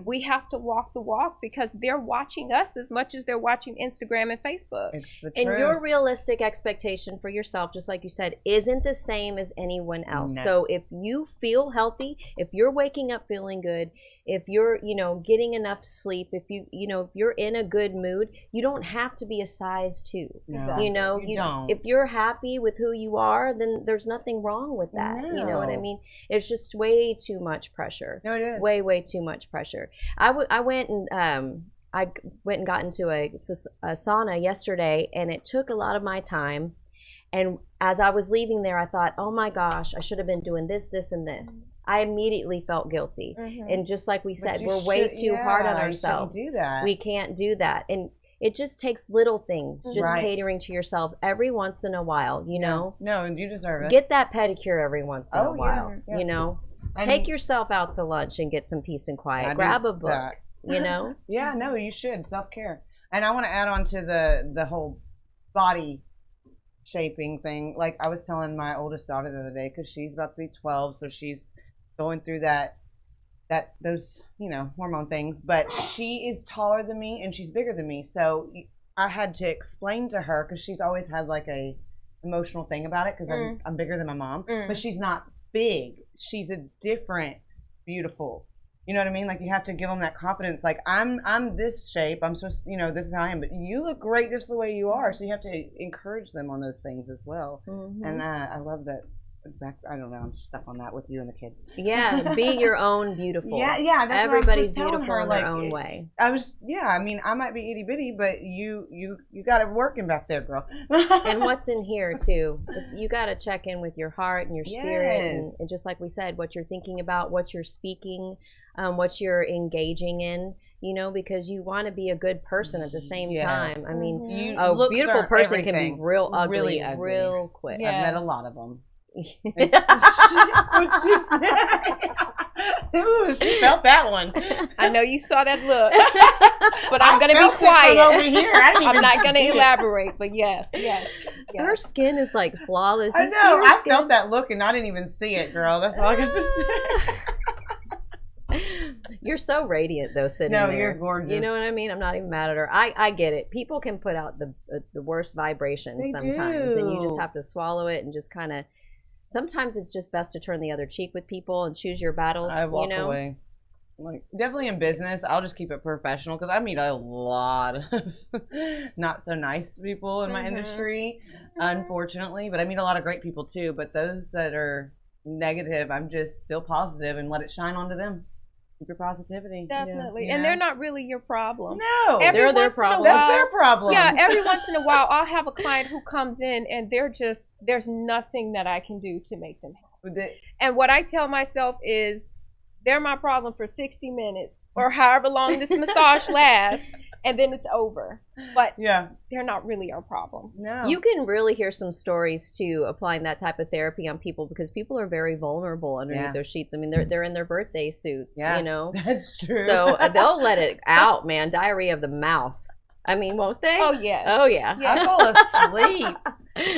We have to walk the walk because they're watching us as much as they're watching Instagram and Facebook. And your realistic expectation for yourself, just like you said, isn't the same as anyone else. So if you feel healthy, if you're waking up feeling good, if you're, you know, getting enough sleep, if you know, if you're in a good mood, you don't have to be a size 2. You know, you don't. If you're happy with who you are, then there's nothing wrong with that. You know what I mean? It's just way too much pressure. No, it is. Way too much pressure. I went and got into a sauna yesterday, and it took a lot of my time. And as I was leaving there, I thought, oh my gosh, I should have been doing this, this, and this. I immediately felt guilty. And just like we said, we're way too hard on ourselves. You shouldn't do that. We can't do that. And it just takes little things, just catering to yourself every once in a while, you know? No, and you deserve it. Get that pedicure every once in a while, you know? Take yourself out to lunch and get some peace and quiet. Grab a book, you know? Yeah, no, you should. Self-care. And I want to add on to the whole body shaping thing. Like, I was telling my oldest daughter the other day, because she's about to be 12, so she's going through those, you know, hormone things, but she is taller than me and she's bigger than me. So I had to explain to her, because she's always had like a emotional thing about it, because I'm bigger than my mom, but she's not big. She's a different beautiful, you know what I mean? Like, you have to give them that confidence. Like, I'm this shape. I'm supposed, you know, this is how I am. But you look great just the way you are. So you have to encourage them on those things as well. And I love that. I don't know. I'm stuck on that with you and the kids. Yeah, be your own beautiful. Yeah. That's everybody's beautiful in their like, own way. I mean, I might be itty bitty, but you got it working back there, girl. And what's in here too? You got to check in with your heart and your spirit, and just like we said, what you're thinking about, what you're speaking, what you're engaging in. You know, because you want to be a good person at the same time. I mean, a beautiful person can be real ugly, really ugly, real quick. I've met a lot of them. What'd you say? Ooh, she felt that one. I know you saw that look, but I'm going to be quiet. Over here. I'm not going to elaborate, but yes. Her skin is like flawless. I know. I felt that look and I didn't even see it, girl. That's all I could just say. You're so radiant though, sitting there. No, you're gorgeous. You know what I mean? I'm not even mad at her. I get it. People can put out the worst vibrations They sometimes, and you just do. have to swallow it and just kind of. Sometimes it's just best to turn the other cheek with people and choose your battles. I walk you know? away. Like, definitely in business, I'll just keep it professional because I meet a lot of not so nice people in my industry, unfortunately. But I meet a lot of great people too. But those that are negative, I'm just still positive and let it shine onto them. Keep your positivity. Definitely. Yeah. And they're not really your problem. No, They're their problem. That's their problem. Yeah, every once in a while, I'll have a client who comes in and there's nothing that I can do to make them happy. And what I tell myself is, they're my problem for 60 minutes or however long this massage lasts, and then it's over. But they're not really our problem. No. You can really hear some stories too applying that type of therapy on people, because people are very vulnerable underneath those sheets. I mean, they're in their birthday suits, you know. That's true. So they'll let it out, man. Diarrhea of the mouth. I mean, won't they? Oh yeah. Oh yeah. I fall asleep.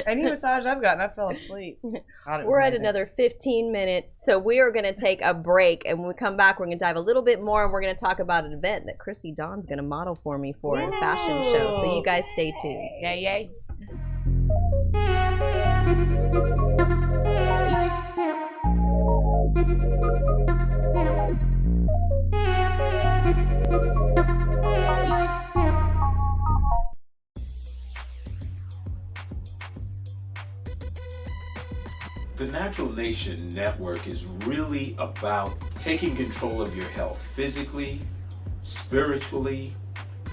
Any massage I've gotten, I fell asleep. We're at another 15 minutes, so we are going to take a break, and when we come back, we're going to dive a little bit more, and we're going to talk about an event that Crissy Dawn's going to model for me for a fashion show. So you guys stay tuned. Yay, yay. The Natural Nation Network is really about taking control of your health physically, spiritually,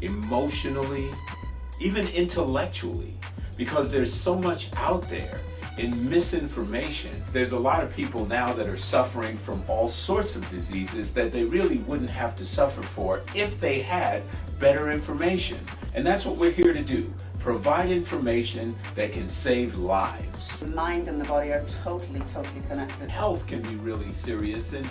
emotionally, even intellectually, because there's so much out there in misinformation. There's a lot of people now that are suffering from all sorts of diseases that they really wouldn't have to suffer for if they had better information. And that's what we're here to do. Provide information that can save lives. The mind and the body are totally connected. Health can be really serious, and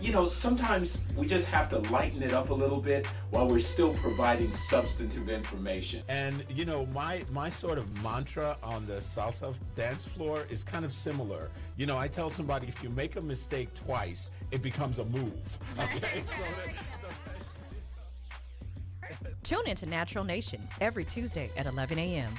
you know, sometimes we just have to lighten it up a little bit while we're still providing substantive information. And you know, my sort of mantra on the salsa dance floor is kind of similar. You know, I tell somebody, if you make a mistake twice, it becomes a move. Okay, Tune into Natural Nation every Tuesday at 11 a.m.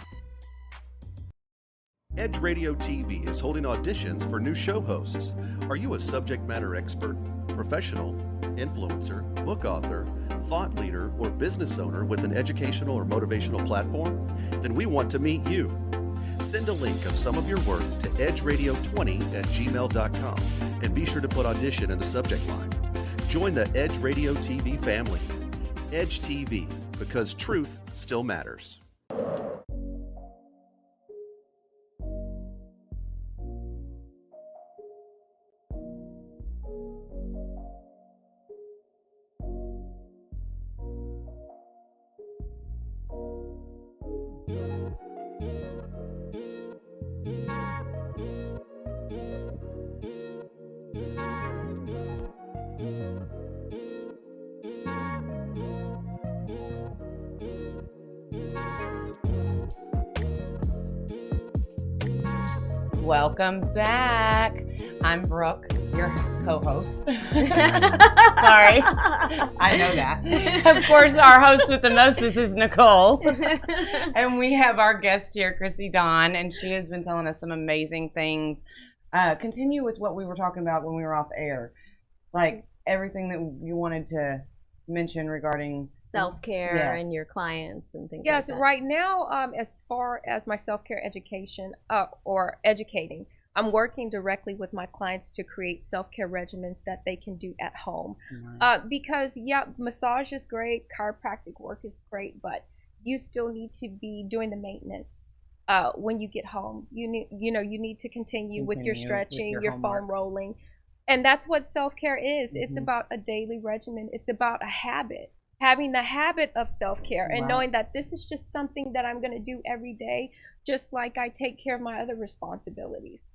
Edge Radio TV is holding auditions for new show hosts. Are you a subject matter expert, professional, influencer, book author, thought leader, or business owner with an educational or motivational platform? Then we want to meet you. Send a link of some of your work to edgeradio20@gmail.com and be sure to put audition in the subject line. Join the Edge Radio TV family. Edge TV, because truth still matters. Welcome back. I'm Brooke, your co-host. Sorry, I know that. Of course, our host with the mostest is Nicole. And we have our guest here, Crissy Dawn, and she has been telling us some amazing things. Continue with what we were talking about when we were off air. Like everything that you wanted to mention regarding self-care and your clients and things Yes, like that. right now, as far as my self-care education or educating, I'm working directly with my clients to create self-care regimens that they can do at home. Nice. Because massage is great, chiropractic work is great, but you still need to be doing the maintenance when you get home. You need to continue with your stretching, your foam rolling. And that's what self-care is. It's about a daily regimen. It's about a habit, having the habit of self-care and knowing that this is just something that I'm going to do every day, just like I take care of my other responsibilities.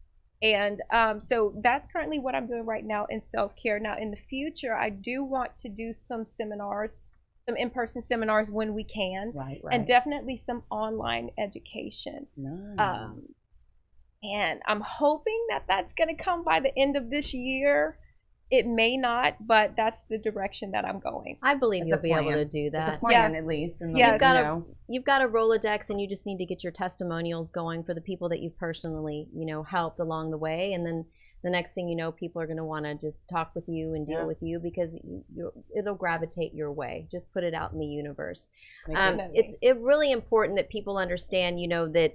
And so that's currently what I'm doing right now in self-care. Now, in the future, I do want to do some seminars, some in-person seminars when we can, and definitely some online education. Nice. And I'm hoping that that's going to come by the end of this year. It may not, but that's the direction that I'm going. I believe It's you'll a be able plan. to do that. It's a plan, at least. And Yeah. You've got a Rolodex, and you just need to get your testimonials going for the people that you've personally, helped along the way. And then the next thing you know, people are going to want to just talk with you and deal with you because it'll gravitate your way. Just put it out in the universe. It's really important that people understand, that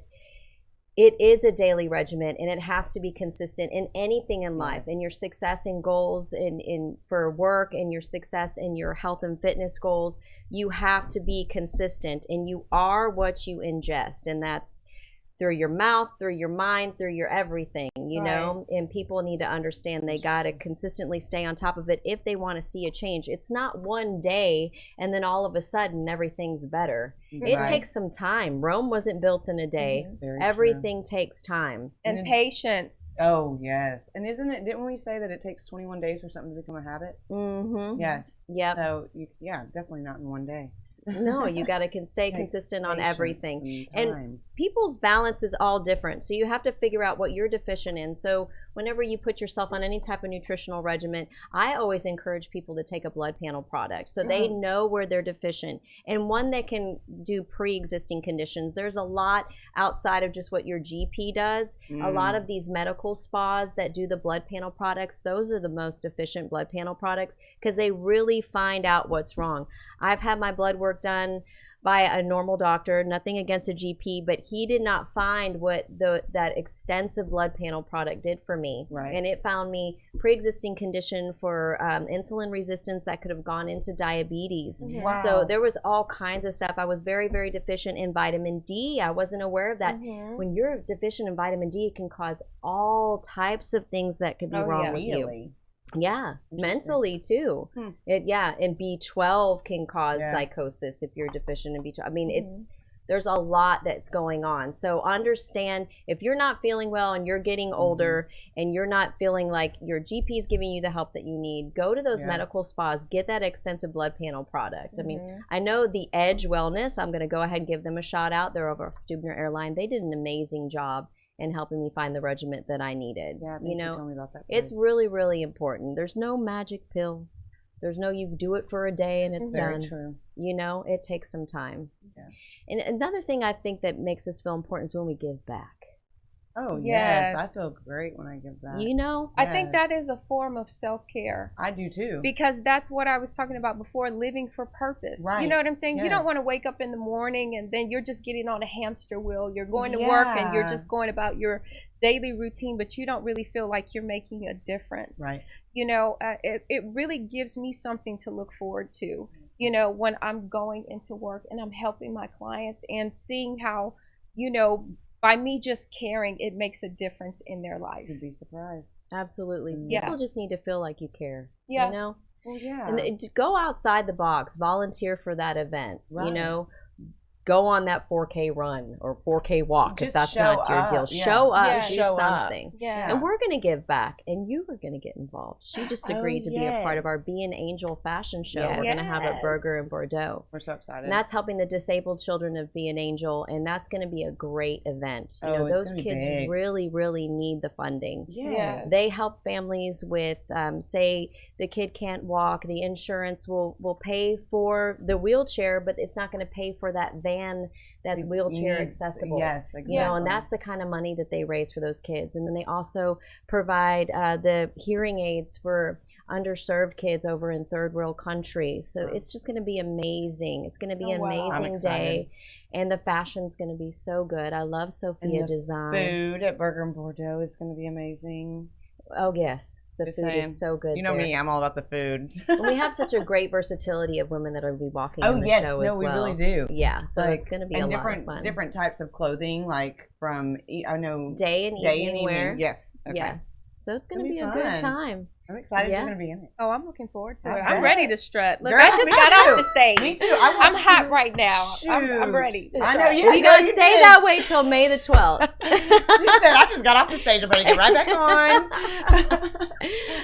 it is a daily regimen, and it has to be consistent in anything in life, in your success and goals, in for work, and your success in your health and fitness goals. You have to be consistent, and you are what you ingest, and that's through your mouth, through your mind, through your everything, know, and people need to understand they got to consistently stay on top of it if they want to see a change. It's not one day and then all of a sudden everything's better. It takes some time. Rome wasn't built in a day. Everything takes time. And patience. Oh, yes. And didn't we say that it takes 21 days for something to become a habit? Mm-hmm. Yes. Yep. So, definitely not in one day. No, you got to stay consistent on everything. And people's balance is all different. So you have to figure out what you're deficient in. So whenever you put yourself on any type of nutritional regimen, I always encourage people to take a blood panel product so they know where they're deficient, and one that can do pre-existing conditions. There's a lot outside of just what your GP does. A lot of these medical spas that do the blood panel products, those are the most efficient blood panel products because they really find out what's wrong. I've had my blood work done by a normal doctor, nothing against a GP, but he did not find what that extensive blood panel product did for me. Right. And it found me pre-existing condition for insulin resistance that could have gone into diabetes. Wow. So there was all kinds of stuff. I was very, very deficient in vitamin D. I wasn't aware of that. When you're deficient in vitamin D, it can cause all types of things that could be wrong with you. Yeah, mentally too. And B12 can cause psychosis if you're deficient in B12. I mean, there's a lot that's going on. So understand, if you're not feeling well and you're getting older and you're not feeling like your GP is giving you the help that you need, go to those medical spas, get that extensive blood panel product. I mean, I know the Edge Wellness, I'm going to go ahead and give them a shout out. They're over Stubner Airline. They did an amazing job and helping me find the regiment that I needed. Yeah, you told me about that. It's really, really important. There's no magic pill. There's no you do it for a day and it's done. Very true. It takes some time. Yeah. And another thing I think that makes us feel important is when we give back. Oh, yes. I feel great when I give back. I think that is a form of self-care. I do too. Because that's what I was talking about before, living for purpose. Right. You know what I'm saying? You don't want to wake up in the morning and then you're just getting on a hamster wheel. You're going to work and you're just going about your daily routine, but you don't really feel like you're making a difference. Right. It really gives me something to look forward to, when I'm going into work and I'm helping my clients and seeing how, by me just caring, it makes a difference in their life. You'd be surprised. Absolutely. Yeah. People just need to feel like you care. Yeah. Well, yeah. And go outside the box. Volunteer for that event. Right. Go on that 4K run or 4K walk Just if that's show not your up. deal. Yeah. Show up, Yeah. do Show something. up. Yeah. And we're going to give back, and you are going to get involved. She just agreed to be a part of our Be an Angel fashion show. We're going to have a burger in Bordeaux. We're so excited. And that's helping the disabled children of Be an Angel, and that's going to be a great event. Those kids really, really need the funding. Yes. They help families with, say, the kid can't walk. The insurance will pay for the wheelchair, but it's not going to pay for that van that's wheelchair accessible. Yes, exactly. And that's the kind of money that they raise for those kids. And then they also provide the hearing aids for underserved kids over in third world countries. So it's just going to be amazing. It's going to be an amazing day. And the fashion's going to be so good. I love Sophia Design. Food at Burger and Bordeaux is going to be amazing. Oh, yes. The Just food saying. is so good. You know there. me, I'm all about the food. And we have such a great versatility of women that will be walking on the show as well. we really do. Yeah, so it's going to be a lot of fun. Different types of clothing, like from, I know. Day and evening wear. Yes. Okay. Yeah. So it's going to be a good time. I'm excited you're going to be in it. Oh, I'm looking forward to it. I I'm ready to strut. Look, Girl, I just me got too. off the stage. Me too. I'm hot right now. I'm ready. I know you. Well, you got to stay that way till May the 12th. She said, I just got off the stage. I'm ready to get right back on.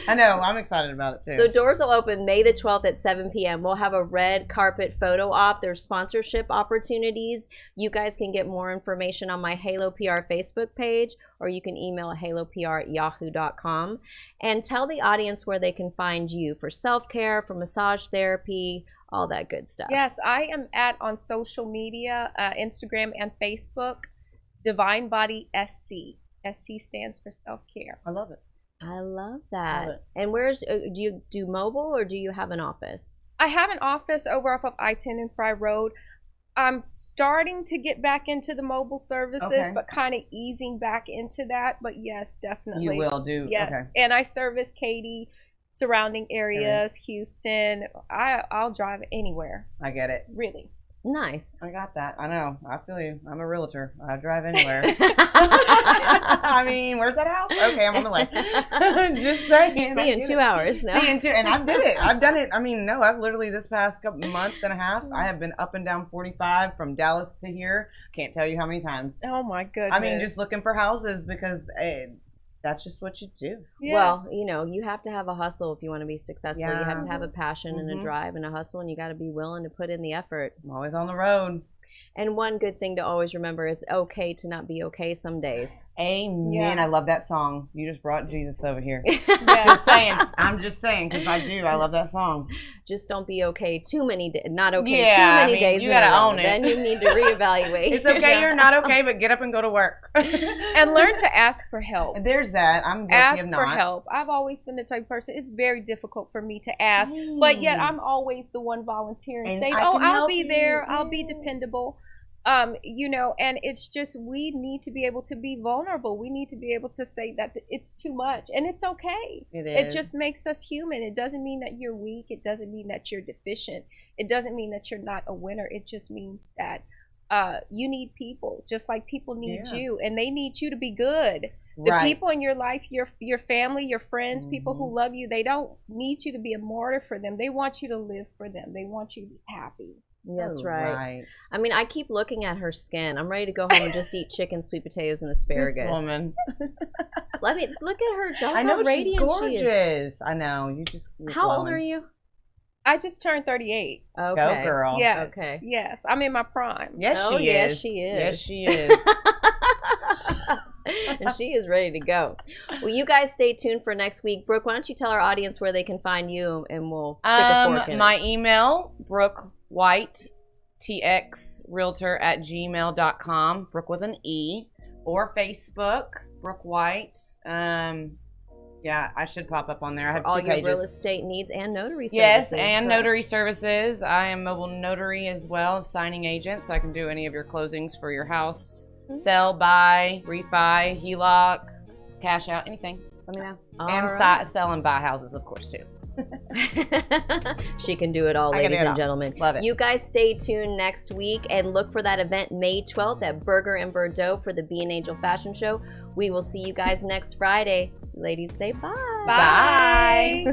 I know. I'm excited about it too. So doors will open May the 12th at 7 p.m. We'll have a red carpet photo op. There's sponsorship opportunities. You guys can get more information on my Halo PR Facebook page, or you can email halopr@yahoo.com. And tell the audience where they can find you for self-care, for massage therapy, all that good stuff. Yes, I am on social media, Instagram and Facebook, Divine Body SC. SC stands for self-care. I love it. I love that. Love it. And where's do you do mobile or do you have an office? I have an office over off of I-10 and Fry Road. I'm starting to get back into the mobile services, but kind of easing back into that. But yes, definitely. You will do. Yes, okay. and I service Katy, surrounding areas, Houston. I'll drive anywhere. I get it. Really. Nice. I got that. I know. I feel you. I'm a realtor. I drive anywhere. I mean, where's that house? Okay, I'm on the way. Just saying. See you in 2 hours. No. See you in 2, and I've did it. I've done it. I mean, no, I've literally this past month and a half, I have been up and down 45 from Dallas to here. Can't tell you how many times. Oh my goodness. I mean, just looking for houses because that's just what you do. Yeah. Well, you know, you have to have a hustle if you want to be successful. Yeah. You have to have a passion and a drive and a hustle, and you got to be willing to put in the effort. I'm always on the road. And one good thing to always remember, it's okay to not be okay some days. Amen. Yeah. I love that song. You just brought Jesus over here. Just saying. I'm just saying because I do. I love that song. Just don't be okay too many days. Not okay Yeah, too many days. You gotta own it. Then you need to reevaluate. It's okay. You're not okay, but get up and go to work. And learn to ask for help. There's that. I'm guilty ask of not. for help. I've always been the type of person. It's very difficult for me to ask, but yet I'm always the one volunteering, And saying, I "Oh, can I'll help be you." there. I'll be dependable." You know, and it's just we need to be able to be vulnerable. We need to be able to say that it's too much, and it's okay. It It is. just makes us human. It doesn't mean that you're weak. It doesn't mean that you're deficient. It doesn't mean that you're not a winner. It just means that you need people, just like people need you, and they need you to be good. The people in your life, your family, your friends, people who love you, they don't need you to be a martyr for them. They want you to live for them. They want you to be happy. That's right. I mean, I keep looking at her skin. I'm ready to go home and just eat chicken, sweet potatoes, and asparagus. This woman. Let me look at her. I know, how radiant she's gorgeous. she is. I know. You just. How old are you? I just turned 38. Okay. Go, girl. Yes. Okay. Yes. I'm in my prime. Yes, Oh, she yes, is. she is. Yes, she is. And she is ready to go. Well, you guys stay tuned for next week. Brooke, why don't you tell our audience where they can find you, and we'll stick a fork in my it. email, Brooke White, txrealtor@gmail.com, Brooke with an E, or Facebook, Brooke White. Yeah, I should pop up on there. I have all 2 your pages. real estate needs and notary services. Yes, and correct? notary services. I am mobile notary as well, signing agent, so I can do any of your closings for your house. Sell, buy, refi, HELOC, cash out, anything. Let me know. And sell and buy houses, of course, too. She can do it all, I can do ladies it and all. gentlemen. Love it. You guys stay tuned next week and look for that event May 12th at Burger and Bordeaux for the Be an Angel Fashion Show. We will see you guys next Friday. Ladies, say bye. Bye.